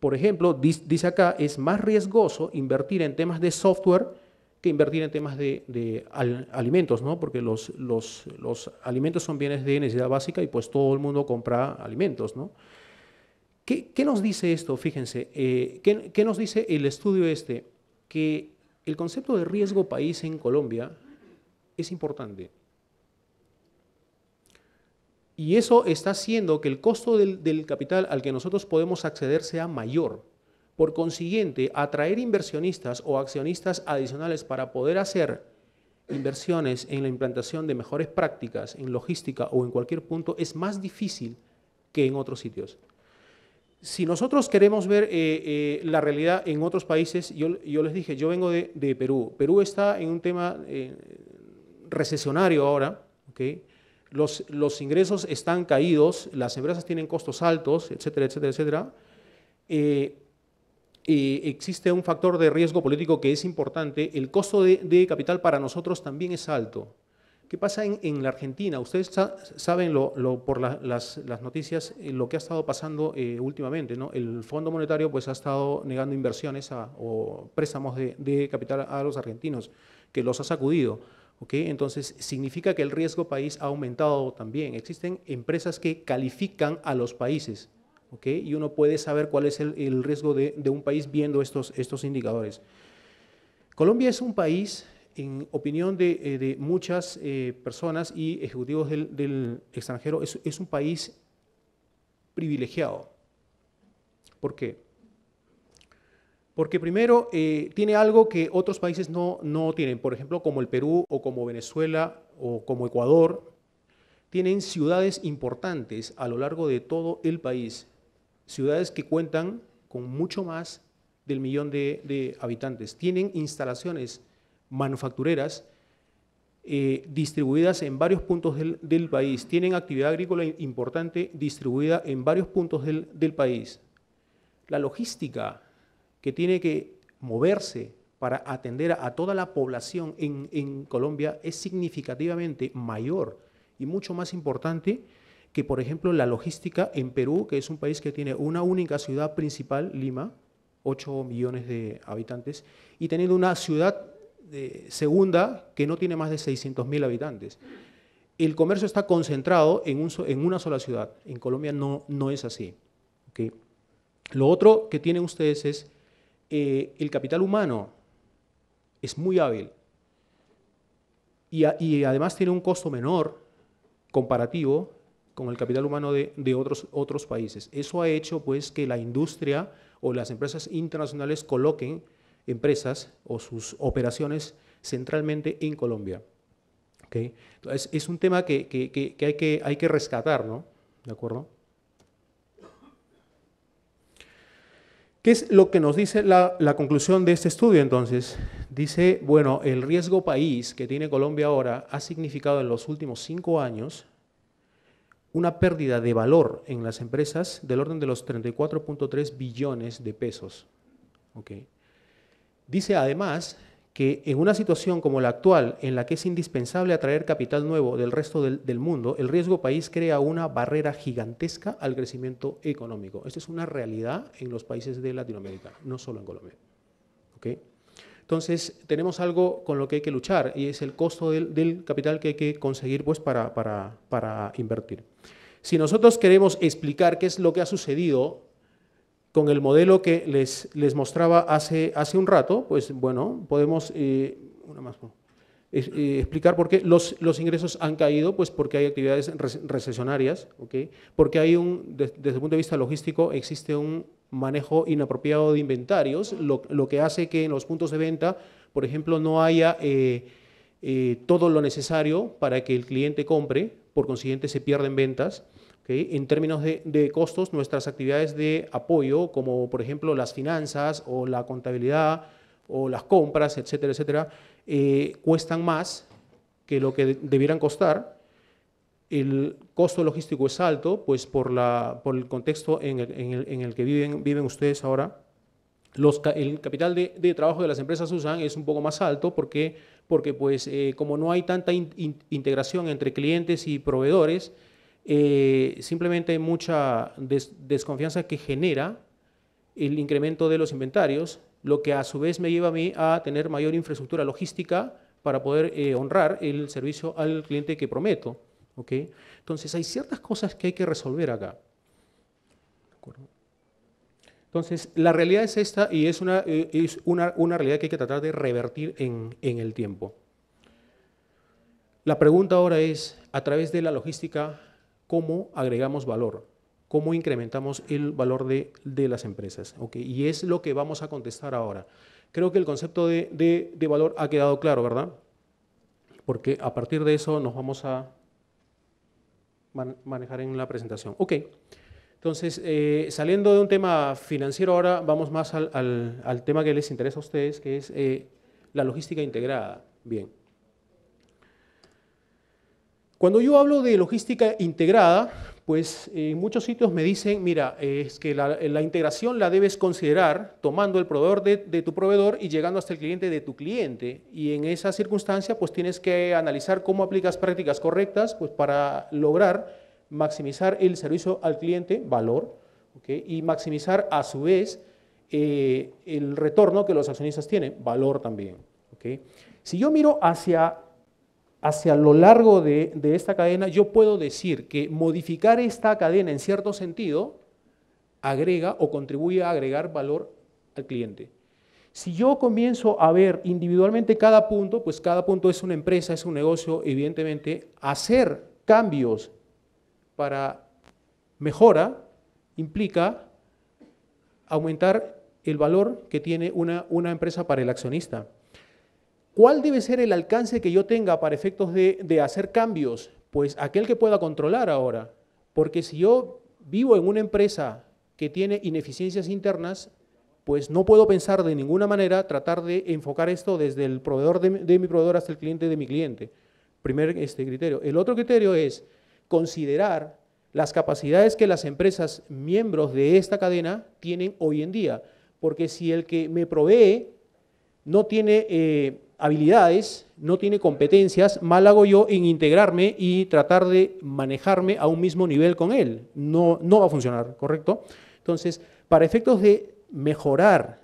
por ejemplo, dice acá, es más riesgoso invertir en temas de software que invertir en temas de alimentos, ¿no? Porque los alimentos son bienes de necesidad básica y pues todo el mundo compra alimentos, ¿no? ¿Qué nos dice esto? Fíjense, ¿qué nos dice el estudio este? Que el concepto de riesgo país en Colombia es importante. Y eso está haciendo que el costo del capital al que nosotros podemos acceder sea mayor. Por consiguiente, atraer inversionistas o accionistas adicionales para poder hacer inversiones en la implantación de mejores prácticas en logística o en cualquier punto es más difícil que en otros sitios. Si nosotros queremos ver la realidad en otros países, yo les dije, yo vengo de Perú. Perú está en un tema recesionario ahora, ¿okay? Los ingresos están caídos, las empresas tienen costos altos, etcétera, etcétera, etcétera. Existe un factor de riesgo político que es importante. El costo de capital para nosotros también es alto. ¿Qué pasa en la Argentina? Ustedes saben por las noticias lo que ha estado pasando últimamente, ¿no? El Fondo Monetario pues, ha estado negando inversiones o préstamos de capital a los argentinos, que los ha sacudido. ¿Okay? Entonces, significa que el riesgo país ha aumentado también. Existen empresas que califican a los países, ¿okay? Y uno puede saber cuál es el riesgo de un país viendo estos indicadores. Colombia es un país, en opinión de muchas personas y ejecutivos del extranjero, es un país privilegiado. ¿Por qué? Porque primero tiene algo que otros países no tienen, por ejemplo, como el Perú o como Venezuela o como Ecuador, tienen ciudades importantes a lo largo de todo el país, ciudades que cuentan con mucho más del millón de habitantes, tienen instalaciones manufactureras distribuidas en varios puntos del país, tienen actividad agrícola importante distribuida en varios puntos del país. La logística que tiene que moverse para atender a toda la población en Colombia es significativamente mayor y mucho más importante que, por ejemplo, la logística en Perú, que es un país que tiene una única ciudad principal, Lima, 8 millones de habitantes, y teniendo una ciudad segunda que no tiene más de 600.000 habitantes. El comercio está concentrado en una sola ciudad. En Colombia no es así. ¿Okay? Lo otro que tienen ustedes es el capital humano es muy hábil y además tiene un costo menor comparativo con el capital humano de otros países. Eso ha hecho pues que la industria o las empresas internacionales coloquen empresas o sus operaciones centralmente en Colombia. ¿Okay? Entonces, es un tema que hay que rescatar, ¿no? ¿De acuerdo? ¿Qué es lo que nos dice la conclusión de este estudio entonces? Dice, bueno, el riesgo país que tiene Colombia ahora ha significado en los últimos 5 años una pérdida de valor en las empresas del orden de los 34.3 billones de pesos. ¿Okay? Dice además que en una situación como la actual, en la que es indispensable atraer capital nuevo del resto del mundo, el riesgo país crea una barrera gigantesca al crecimiento económico. Esta es una realidad en los países de Latinoamérica, no solo en Colombia. ¿Okay? Entonces, tenemos algo con lo que hay que luchar y es el costo del capital que hay que conseguir pues, para invertir. Si nosotros queremos explicar qué es lo que ha sucedido con el modelo que les mostraba hace un rato, pues bueno, podemos explicar por qué los ingresos han caído, pues porque hay actividades recesionarias, ¿okay? Porque hay desde el punto de vista logístico existe un manejo inapropiado de inventarios, lo que hace que en los puntos de venta, por ejemplo, no haya todo lo necesario para que el cliente compre, por consiguiente se pierden ventas. ¿Okay? En términos de costos, nuestras actividades de apoyo, como por ejemplo las finanzas o la contabilidad o las compras, etcétera, etcétera, cuestan más que lo que debieran costar. El costo logístico es alto, pues por el contexto en el que viven ustedes ahora. El capital de trabajo de las empresas usan es un poco más alto porque pues, como no hay tanta integración entre clientes y proveedores, simplemente hay mucha desconfianza que genera el incremento de los inventarios, lo que a su vez me lleva a mí a tener mayor infraestructura logística para poder honrar el servicio al cliente que prometo. ¿Ok? Entonces, hay ciertas cosas que hay que resolver acá. ¿De acuerdo? Entonces, la realidad es esta y es una realidad que hay que tratar de revertir en el tiempo. La pregunta ahora es, a través de la logística, ¿cómo agregamos valor? ¿Cómo incrementamos el valor de las empresas? ¿Okay? Y es lo que vamos a contestar ahora. Creo que el concepto de valor ha quedado claro, ¿verdad? Porque a partir de eso nos vamos a manejar en la presentación. Ok, entonces, saliendo de un tema financiero ahora, vamos más al tema que les interesa a ustedes, que es la logística integrada. Bien. Cuando yo hablo de logística integrada, pues en muchos sitios me dicen, mira, es que la integración la debes considerar tomando el proveedor de tu proveedor y llegando hasta el cliente de tu cliente. Y en esa circunstancia, pues tienes que analizar cómo aplicas prácticas correctas pues, para lograr maximizar el servicio al cliente, valor, ¿okay? Y maximizar a su vez el retorno que los accionistas tienen, valor también. ¿Okay? Si yo miro hacia lo largo de esta cadena, yo puedo decir que modificar esta cadena en cierto sentido agrega o contribuye a agregar valor al cliente. Si yo comienzo a ver individualmente cada punto, pues cada punto es una empresa, es un negocio, evidentemente, hacer cambios para mejora implica aumentar el valor que tiene una empresa para el accionista. ¿Cuál debe ser el alcance que yo tenga para efectos de hacer cambios? Pues aquel que pueda controlar ahora. Porque si yo vivo en una empresa que tiene ineficiencias internas, pues no puedo pensar de ninguna manera tratar de enfocar esto desde el proveedor de mi proveedor hasta el cliente de mi cliente. Primer criterio. El otro criterio es considerar las capacidades que las empresas miembros de esta cadena tienen hoy en día. Porque si el que me provee no tiene habilidades, no tiene competencias, mal hago yo en integrarme y tratar de manejarme a un mismo nivel con él. No va a funcionar, ¿correcto? Entonces, para efectos de mejorar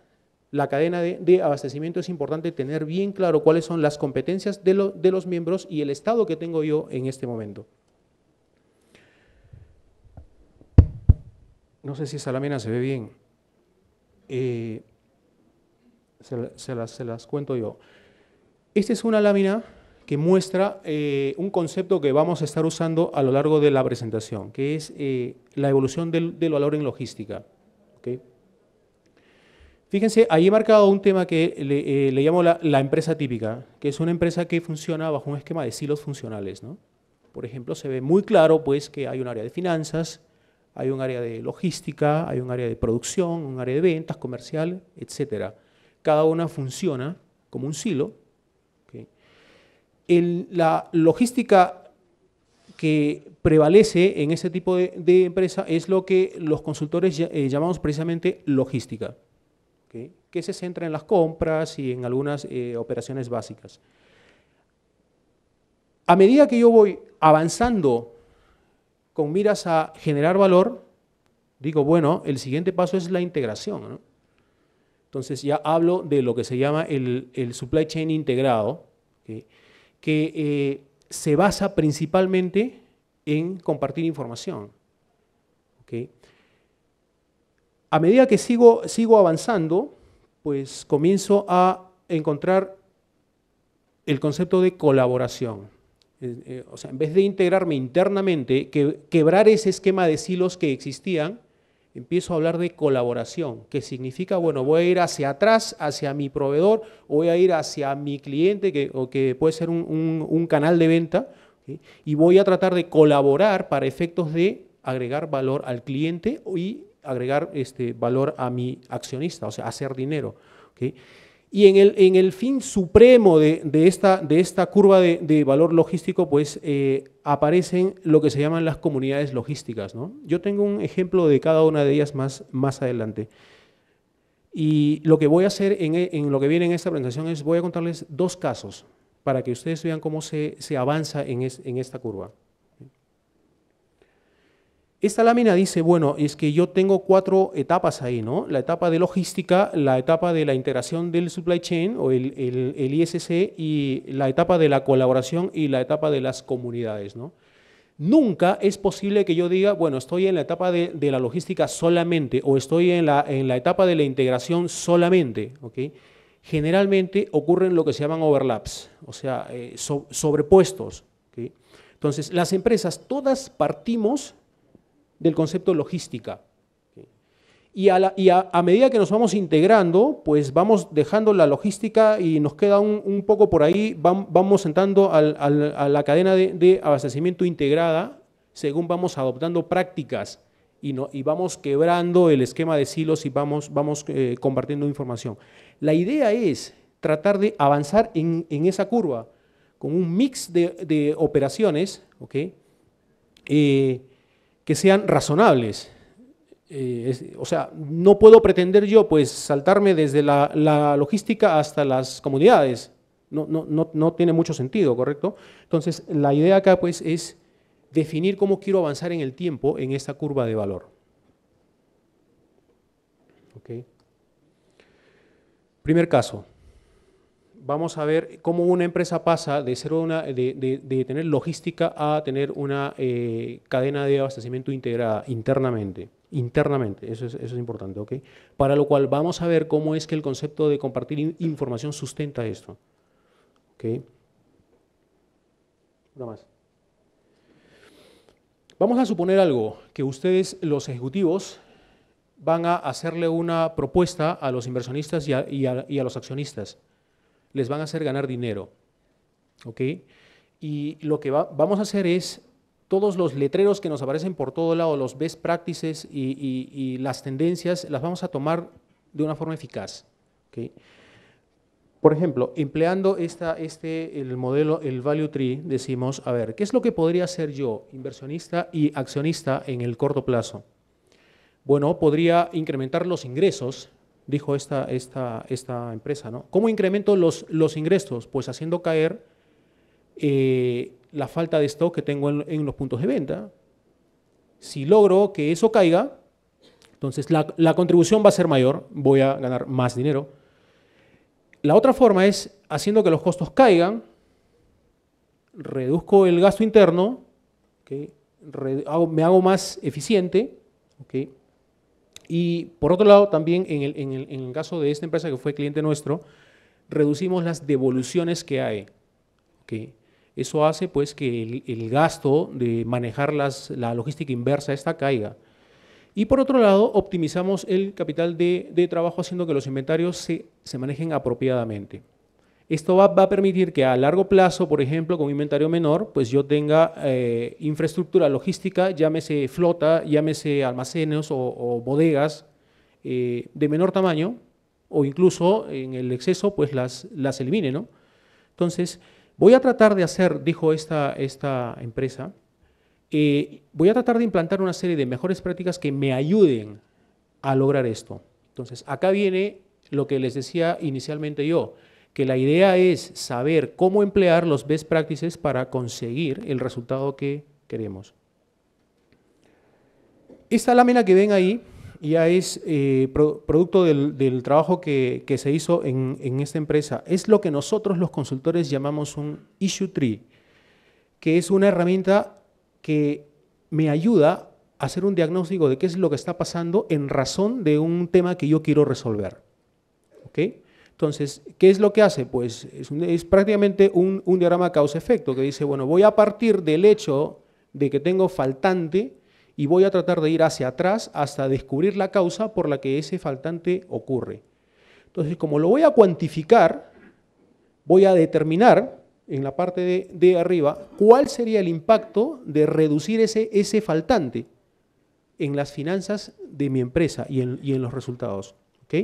la cadena de abastecimiento es importante tener bien claro cuáles son las competencias de los miembros y el estado que tengo yo en este momento. No sé si esa lámina se ve bien. Se las cuento yo. Esta es una lámina que muestra un concepto que vamos a estar usando a lo largo de la presentación, que es la evolución del valor en logística. ¿Okay? Fíjense, ahí he marcado un tema que le llamo la empresa típica, que es una empresa que funciona bajo un esquema de silos funcionales, ¿no? Por ejemplo, se ve muy claro pues, que hay un área de finanzas, hay un área de logística, hay un área de producción, un área de ventas, comercial, etc. Cada una funciona como un silo. ¿Okay? La logística que prevalece en ese tipo de empresa es lo que los consultores llamamos precisamente logística, ¿okay? Que se centra en las compras y en algunas operaciones básicas. A medida que yo voy avanzando con miras a generar valor, digo, bueno, el siguiente paso es la integración, ¿no? Entonces ya hablo de lo que se llama el supply chain integrado, ¿okay? Que se basa principalmente en compartir información. ¿Okay? A medida que sigo avanzando, pues comienzo a encontrar el concepto de colaboración. O sea, en vez de integrarme internamente, quebrar ese esquema de silos que existían, empiezo a hablar de colaboración, que significa, bueno, voy a ir hacia atrás, hacia mi proveedor, o voy a ir hacia mi cliente, que puede ser un canal de venta, ¿sí? Y voy a tratar de colaborar para efectos de agregar valor al cliente y agregar valor a mi accionista, o sea, hacer dinero. ¿Okay? Y en el fin supremo de esta curva de valor logístico, pues aparecen lo que se llaman las comunidades logísticas, ¿no? Yo tengo un ejemplo de cada una de ellas más adelante. Y lo que voy a hacer en lo que viene en esta presentación es, voy a contarles dos casos para que ustedes vean cómo se avanza en esta curva. Esta lámina dice, bueno, es que yo tengo 4 etapas ahí, ¿no? La etapa de logística, la etapa de la integración del supply chain o el ISC y la etapa de la colaboración y la etapa de las comunidades, ¿no? Nunca es posible que yo diga, bueno, estoy en la etapa de la logística solamente o estoy en la etapa de la integración solamente, ¿ok? Generalmente ocurren lo que se llaman overlaps, o sea, sobrepuestos, ¿ok? Entonces, las empresas todas partimos del concepto logística. Y a medida que nos vamos integrando, pues vamos dejando la logística y nos queda un poco por ahí, vamos sentando a la cadena de abastecimiento integrada según vamos adoptando prácticas y vamos quebrando el esquema de silos y vamos compartiendo información. La idea es tratar de avanzar en esa curva con un mix de operaciones, ¿ok? Que sean razonables. O sea, no puedo pretender yo pues saltarme desde la logística hasta las comunidades. No tiene mucho sentido, ¿correcto? Entonces, la idea acá pues es definir cómo quiero avanzar en el tiempo en esta curva de valor. ¿Okay? Primer caso. Vamos a ver cómo una empresa pasa de tener logística a tener una cadena de abastecimiento integrada internamente. Eso es importante, ¿ok? Para lo cual vamos a ver cómo es que el concepto de compartir información sustenta esto. ¿Ok? Una más. Vamos a suponer algo, que ustedes, los ejecutivos, van a hacerle una propuesta a los inversionistas y a los accionistas. Les van a hacer ganar dinero, ¿ok? Y lo que vamos a hacer es, todos los letreros que nos aparecen por todo lado, los best practices y las tendencias, las vamos a tomar de una forma eficaz, ¿ok? Por ejemplo, empleando el modelo, el Value Tree, decimos, a ver, ¿qué es lo que podría hacer yo, inversionista y accionista, en el corto plazo? Bueno, podría incrementar los ingresos, dijo esta empresa, ¿no? ¿Cómo incremento los ingresos? Pues haciendo caer la falta de stock que tengo en los puntos de venta. Si logro que eso caiga, entonces la contribución va a ser mayor, voy a ganar más dinero. La otra forma es haciendo que los costos caigan, reduzco el gasto interno, ¿okay? Me hago más eficiente, ¿okay? Y por otro lado, también en el caso de esta empresa que fue cliente nuestro, reducimos las devoluciones que hay. ¿Okay? Eso hace pues que el gasto de manejar la logística inversa esta caiga. Y por otro lado, optimizamos el capital de trabajo haciendo que los inventarios se manejen apropiadamente. Esto va a permitir que a largo plazo, por ejemplo, con un inventario menor, pues yo tenga infraestructura logística, llámese flota, llámese almacenes o bodegas de menor tamaño, o incluso en el exceso, pues las elimine, ¿no? Entonces, voy a tratar de hacer, dijo esta empresa, voy a tratar de implantar una serie de mejores prácticas que me ayuden a lograr esto. Entonces, acá viene lo que les decía inicialmente yo, que la idea es saber cómo emplear los best practices para conseguir el resultado que queremos. Esta lámina que ven ahí ya es producto del trabajo que se hizo en esta empresa. Es lo que nosotros los consultores llamamos un issue tree, que es una herramienta que me ayuda a hacer un diagnóstico de qué es lo que está pasando en razón de un tema que yo quiero resolver. ¿Ok? Entonces, ¿qué es lo que hace? Pues es prácticamente un diagrama causa-efecto que dice, bueno, voy a partir del hecho de que tengo faltante y voy a tratar de ir hacia atrás hasta descubrir la causa por la que ese faltante ocurre. Entonces, como lo voy a cuantificar, voy a determinar en la parte de arriba cuál sería el impacto de reducir ese faltante en las finanzas de mi empresa y en los resultados. ¿Ok?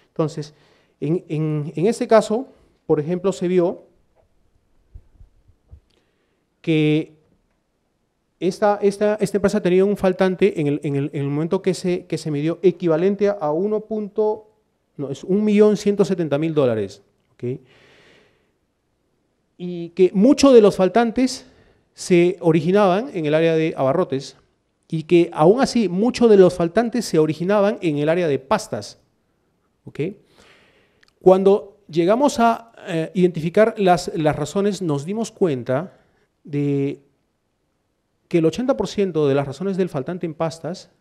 Entonces, en este caso, por ejemplo, se vio que esta empresa tenía un faltante en el momento que se midió equivalente a es $1.170.000. ¿Okay? Y que muchos de los faltantes se originaban en el área de abarrotes y que aún así muchos de los faltantes se originaban en el área de pastas. ¿Ok? Cuando llegamos a identificar las razones, nos dimos cuenta de que el 80% de las razones del faltante en pastas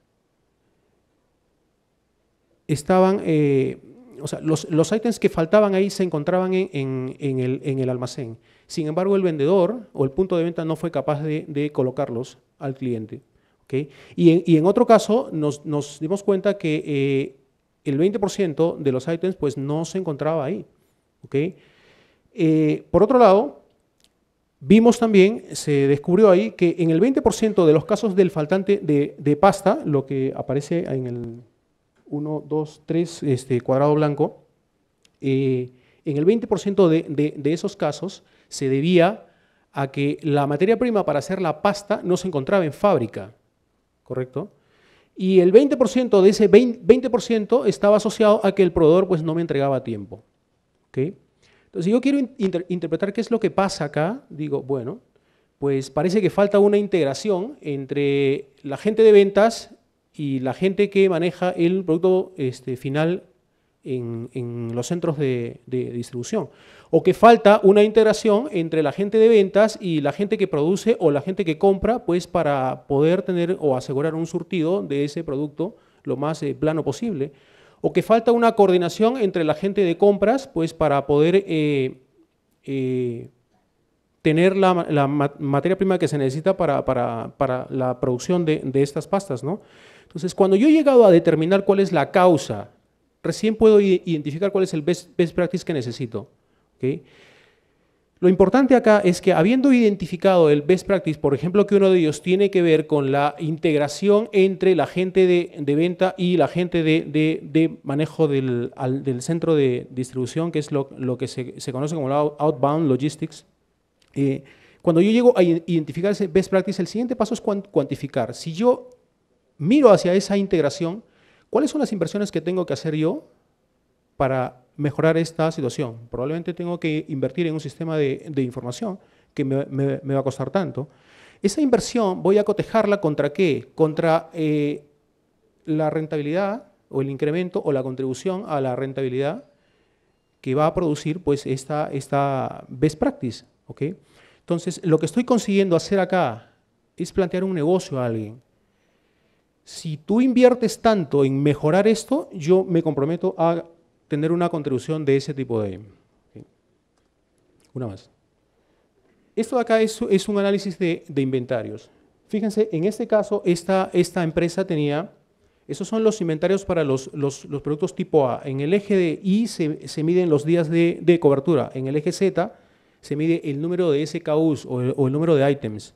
estaban, o sea, los ítems que faltaban ahí se encontraban en el almacén. Sin embargo, el vendedor o el punto de venta no fue capaz de colocarlos al cliente. ¿Okay? Y en otro caso nos dimos cuenta que el 20% de los ítems pues, no se encontraba ahí. ¿Okay? Por otro lado, vimos también, se descubrió ahí que en el 20% de los casos del faltante de pasta, lo que aparece en el 1, 2, 3 cuadrado blanco, en el 20% de esos casos se debía a que la materia prima para hacer la pasta no se encontraba en fábrica, ¿correcto? Y el 20% de ese 20% estaba asociado a que el proveedor pues, no me entregaba a tiempo. ¿Okay? Entonces, si yo quiero interpretar qué es lo que pasa acá, digo, bueno, pues parece que falta una integración entre la gente de ventas y la gente que maneja el producto final en los centros de distribución. O que falta una integración entre la gente de ventas y la gente que produce o la gente que compra, pues para poder tener o asegurar un surtido de ese producto lo más plano posible. O que falta una coordinación entre la gente de compras, pues para poder tener la materia prima que se necesita para la producción de estas pastas, ¿no? Entonces, cuando yo he llegado a determinar cuál es la causa, recién puedo identificar cuál es el best practice que necesito. ¿Okay? Lo importante acá es que habiendo identificado el best practice, por ejemplo, que uno de ellos tiene que ver con la integración entre la gente de venta y la gente de manejo del centro de distribución, que es lo que se conoce como la outbound logistics. Cuando yo llego a identificar ese best practice, el siguiente paso es cuantificar. Si yo miro hacia esa integración, ¿cuáles son las inversiones que tengo que hacer yo para mejorar esta situación? Probablemente tengo que invertir en un sistema de información que me va a costar tanto. Esa inversión voy a cotejarla ¿contra qué? Contra la rentabilidad o el incremento o la contribución a la rentabilidad que va a producir pues, esta best practice. ¿Okay? Entonces, lo que estoy consiguiendo hacer acá es plantear un negocio a alguien. Si tú inviertes tanto en mejorar esto, yo me comprometo a tener una contribución de ese tipo de... ¿Okay? Una más. Esto de acá es un análisis de inventarios. Fíjense, en este caso, esta empresa tenía... Esos son los inventarios para los productos tipo A. En el eje de Y se miden los días de cobertura. En el eje Z se mide el número de SKUs o el número de ítems.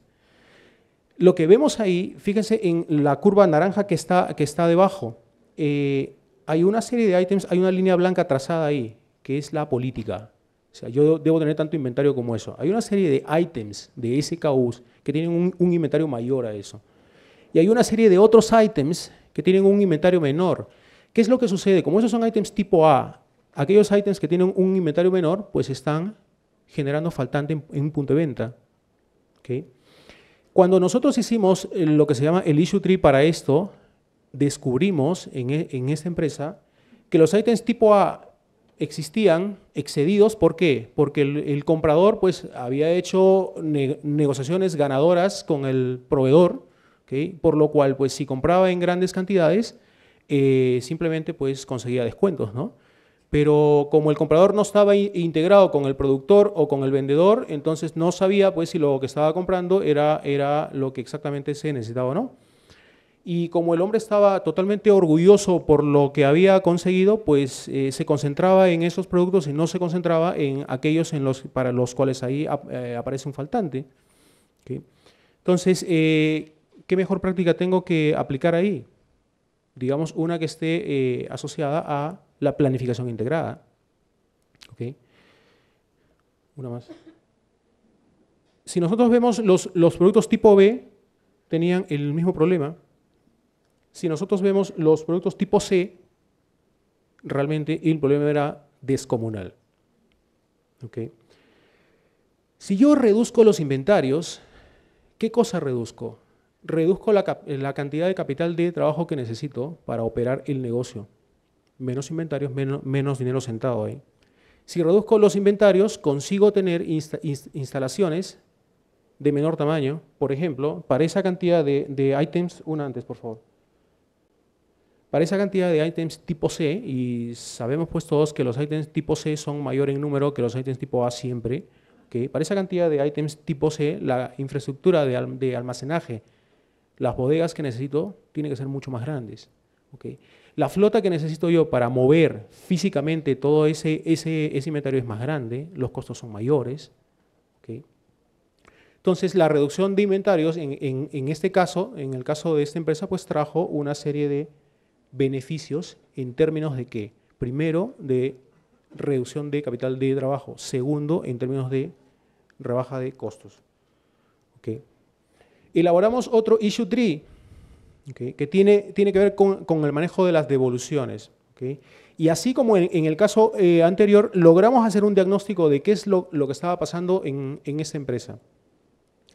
Lo que vemos ahí, fíjense en la curva naranja que está debajo, hay una serie de ítems, hay una línea blanca trazada ahí, que es la política. O sea, yo debo tener tanto inventario como eso. Hay una serie de ítems, de SKUs, que tienen un inventario mayor a eso. Y hay una serie de otros ítems que tienen un inventario menor. ¿Qué es lo que sucede? Como esos son ítems tipo A, aquellos ítems que tienen un inventario menor, pues están generando faltante en un punto de venta. ¿Okay? Cuando nosotros hicimos lo que se llama el issue tree para esto, descubrimos en esta empresa que los ítems tipo A existían excedidos. ¿Por qué? Porque el comprador pues, había hecho negociaciones ganadoras con el proveedor, ¿okay? Por lo cual pues, si compraba en grandes cantidades, simplemente pues, conseguía descuentos, ¿no? Pero como el comprador no estaba integrado con el productor o con el vendedor, entonces no sabía pues, si lo que estaba comprando era lo que exactamente se necesitaba o no. Y como el hombre estaba totalmente orgulloso por lo que había conseguido, pues se concentraba en esos productos y no se concentraba en aquellos para los cuales ahí aparece un faltante. ¿Okay? Entonces, ¿qué mejor práctica tengo que aplicar ahí? Digamos, una que esté asociada a la planificación integrada. ¿Okay? Una más. Si nosotros vemos los productos tipo B, tenían el mismo problema. Si nosotros vemos los productos tipo C, realmente el problema era descomunal. ¿Okay? Si yo reduzco los inventarios, ¿qué cosa reduzco? reduzco la cantidad de capital de trabajo que necesito para operar el negocio. Menos inventarios, menos dinero sentado ahí. Si reduzco los inventarios, consigo tener instalaciones de menor tamaño. Por ejemplo, para esa cantidad de ítems, una antes, por favor. Para esa cantidad de ítems tipo C, y sabemos pues todos que los ítems tipo C son mayor en número que los ítems tipo A siempre, ¿okay? Para esa cantidad de ítems tipo C, la infraestructura de almacenaje, las bodegas que necesito, tienen que ser mucho más grandes. ¿Okay? La flota que necesito yo para mover físicamente todo ese inventario es más grande, los costos son mayores. ¿Okay? Entonces, la reducción de inventarios, en este caso, en el caso de esta empresa, pues trajo una serie de beneficios en términos de ¿qué? Primero, de reducción de capital de trabajo. Segundo, en términos de rebaja de costos. ¿Okay? Elaboramos otro issue tree, ¿okay? Que tiene que ver con el manejo de las devoluciones. ¿Okay? Y así como en el caso anterior, logramos hacer un diagnóstico de qué es lo que estaba pasando en esta empresa.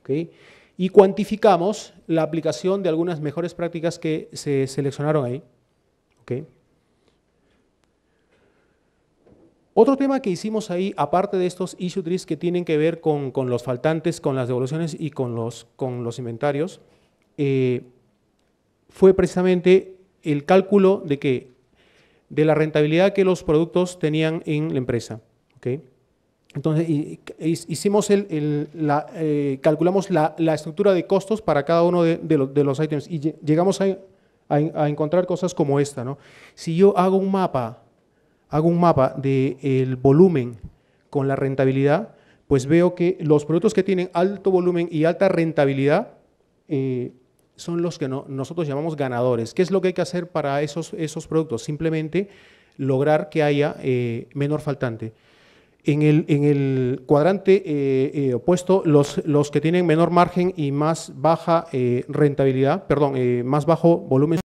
¿Okay? Y cuantificamos la aplicación de algunas mejores prácticas que se seleccionaron ahí. ¿Okay? Otro tema que hicimos ahí, aparte de estos issue trees que tienen que ver con los faltantes, con las devoluciones y con los inventarios, fue precisamente el cálculo de ¿qué? De la rentabilidad que los productos tenían en la empresa. ¿Okay? Entonces, hicimos calculamos la estructura de costos para cada uno de los ítems y llegamos a encontrar cosas como esta, ¿no? Si yo hago un mapa del volumen con la rentabilidad, pues veo que los productos que tienen alto volumen y alta rentabilidad son los que nosotros llamamos ganadores. ¿Qué es lo que hay que hacer para esos productos? Simplemente lograr que haya menor faltante. En el cuadrante opuesto, los que tienen menor margen y más baja rentabilidad, más bajo volumen